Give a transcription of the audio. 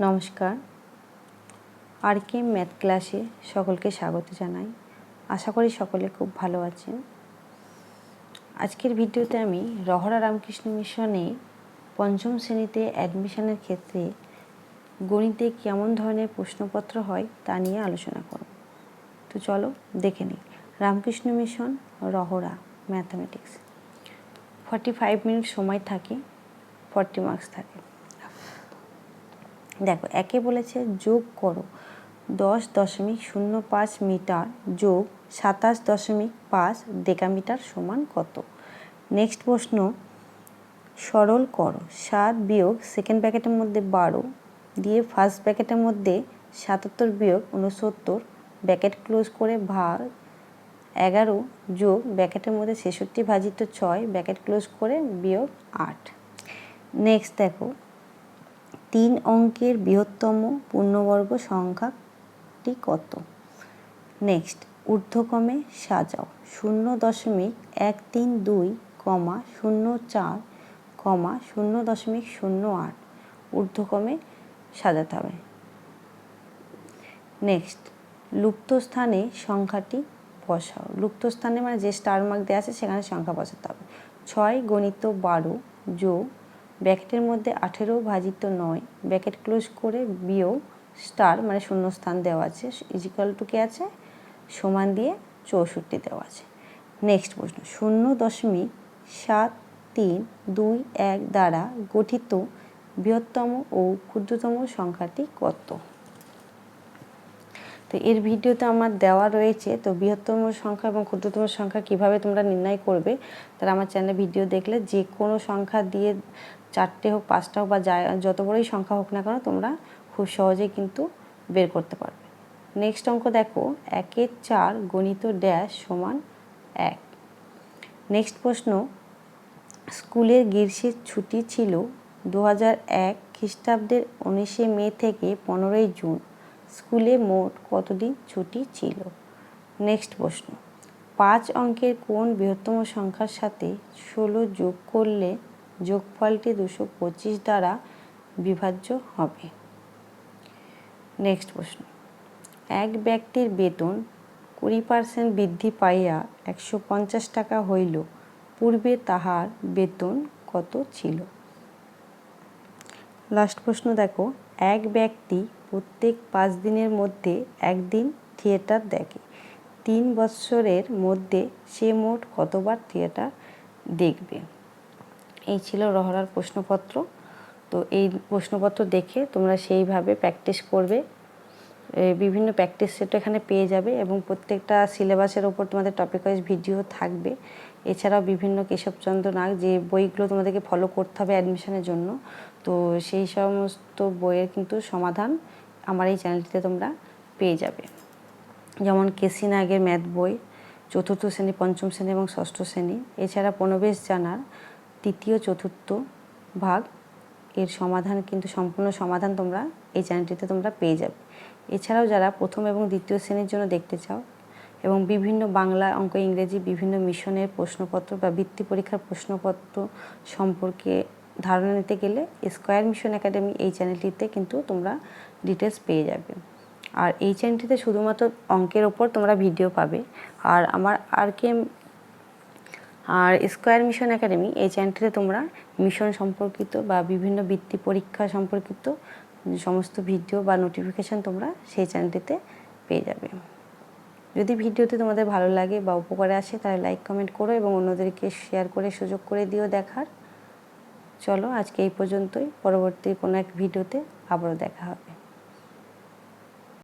নমস্কার, আরকে ম্যাথ ক্লাসে সকলকে স্বাগত জানাই। আশা করি সকলে খুব ভালো আছেন। আজকের ভিডিওতে আমি রহরা রামকৃষ্ণ মিশনে পঞ্চম শ্রেণীতে অ্যাডমিশনের ক্ষেত্রে গণিতে কেমন ধরনের প্রশ্নপত্র হয় তা নিয়ে আলোচনা করব। তো চলো দেখে নিই। Ramakrishna mission Rahara mathematics 45 minute সময় থাকে, 40 মার্কস থাকে। দেখো, একে বলেছে যোগ করো 10.05 মিটার যোগ 27.5 ডেকামিটার সমান কত। নেক্সট প্রশ্ন, সরল করো 7 বিয়োগ সেকেন্ড ব্র্যাকেটের মধ্যে 12 দিয়ে ফার্স্ট ব্র্যাকেটের মধ্যে 77 বিয়োগ 69 ব্র্যাকেট ক্লোজ করে ভাগ 11 যোগ ব্র্যাকেটের মধ্যে 66 ভাজিত 6 ব্র্যাকেট ক্লোজ করে বিয়োগ 8। নেক্সট দেখো, 3 অঙ্কের বৃহত্তম পূর্ণবর্গ সংখ্যাটি কত। নেক্সট, ঊর্ধ্বক্রমে সাজাও 0.132, 04, 0.08 ঊর্ধ্বক্রমে সাজাতে হবে। নেক্সট, লুপ্ত স্থানে সংখ্যাটি বসাও। লুপ্ত স্থানে মানে যে স্টার মার্ক দেওয়া আছে সেখানে সংখ্যা বসাতে হবে। 6 গণিত 12 যোগ ব্র্যাকেটের মধ্যে 18 ভাজিত 9 ব্র্যাকেট ক্লোজ করে বিয়োগ স্টার মানে শূন্যস্থান দেওয়া আছে ইজিক্যাল টু কে আছে সমান দিয়ে 64 দেওয়া আছে। নেক্সট প্রশ্ন, 0.7321 দ্বারা গঠিত বৃহত্তম ও ক্ষুদ্রতম সংখ্যাটি কত। তো এর ভিডিওতে আমার দেওয়া রয়েছে। তো বৃহত্তম সংখ্যা এবং ক্ষুদ্রতম সংখ্যা কিভাবে তোমরা নির্ণয় করবে তারা আমার চ্যানেলে ভিডিও দেখলে যে কোনো সংখ্যা দিয়ে 4টে হোক 5টা হোক বা যত বড়ই সংখ্যা হোক না কেন তোমরা খুব সহজেই কিন্তু বের করতে পারবে। নেক্সট অঙ্ক দেখো, 1/4 গণিত ড্যাশ সমান 1। নেক্সট প্রশ্ন, স্কুলের গ্রীষ্মের ছুটি ছিল 2001 খ্রিস্টাব্দের 19 মে থেকে 15 জুন। স্কুলে মোট কতদিন ছুটি ছিল। নেক্সট প্রশ্ন, 5 অঙ্কের কোন বৃহত্তম সংখ্যার সাথে 16 যোগ করলে যোগফলটি 225 দ্বারা বিভাজ্য হবে। নেক্সট প্রশ্ন, এক ব্যক্তির বেতন 20% বৃদ্ধি পাইয়া 150 টাকা হইল, পূর্বে তাহার বেতন কত ছিল। লাস্ট প্রশ্ন দেখো, এক ব্যক্তি প্রত্যেক 5 দিনের মধ্যে একদিন থিয়েটার দেখে। 3 বৎসরের মধ্যে সে মোট কতবার থিয়েটার দেখবে। এই ছিল রহরার প্রশ্নপত্র। তো এই প্রশ্নপত্র দেখে তোমরা সেইভাবে প্র্যাকটিস করবে। বিভিন্ন প্র্যাকটিস সেট এখানে পেয়ে যাবে এবং প্রত্যেকটা সিলেবাসের ওপর তোমাদের টপিক ওয়াইজ ভিডিও থাকবে। এছাড়াও বিভিন্ন কেশবচন্দ্র নাগ যে বইগুলো তোমাদেরকে ফলো করতে হবে অ্যাডমিশনের জন্য, তো সেই সমস্ত বইয়ের কিন্তু সমাধান আমার এই চ্যানেলটিতে তোমরা পেয়ে যাবে। যেমন কেসি নাগের ম্যাথ বই 4র্থ শ্রেণী, 5ম শ্রেণী এবং 6ষ্ঠ শ্রেণী। এছাড়া প্রণবেশ জানার 3য় 4র্থ ভাগ এর সমাধান কিন্তু সম্পূর্ণ সমাধান তোমরা এই চ্যানেলটিতে তোমরা পেয়ে যাবে। এছাড়াও যারা 1ম এবং 2য় শ্রেণীর জন্য দেখতে চাও এবং বিভিন্ন বাংলা, অঙ্ক, ইংরেজি বিভিন্ন মিশনের প্রশ্নপত্র বা বৃত্তি পরীক্ষার প্রশ্নপত্র সম্পর্কে ধারণা নিতে গেলে স্কয়ার মিশন একাডেমি এই চ্যানেলটিতে কিন্তু তোমরা ডিটেলস পেয়ে যাবে। আর এই চ্যানেলটিতে শুধুমাত্র অঙ্কের ওপর তোমরা ভিডিও পাবে। আর আমার স্কয়ার মিশন একাডেমি এই চ্যানেলটিতে তোমরা মিশন সম্পর্কিত বা বিভিন্ন বৃত্তি পরীক্ষা সম্পর্কিত সমস্ত ভিডিও বা নোটিফিকেশান তোমরা সেই চ্যানেলটিতে পেয়ে যাবে। যদি ভিডিওটি তোমাদের ভালো লাগে বা উপকারে আসে তাহলে লাইক কমেন্ট করো এবং অন্যদেরকে শেয়ার করে সুযোগ করে দিও দেখার। চলো আজকে এই পর্যন্তই, পরবর্তী কোনো এক ভিডিওতে আবারও দেখা হবে।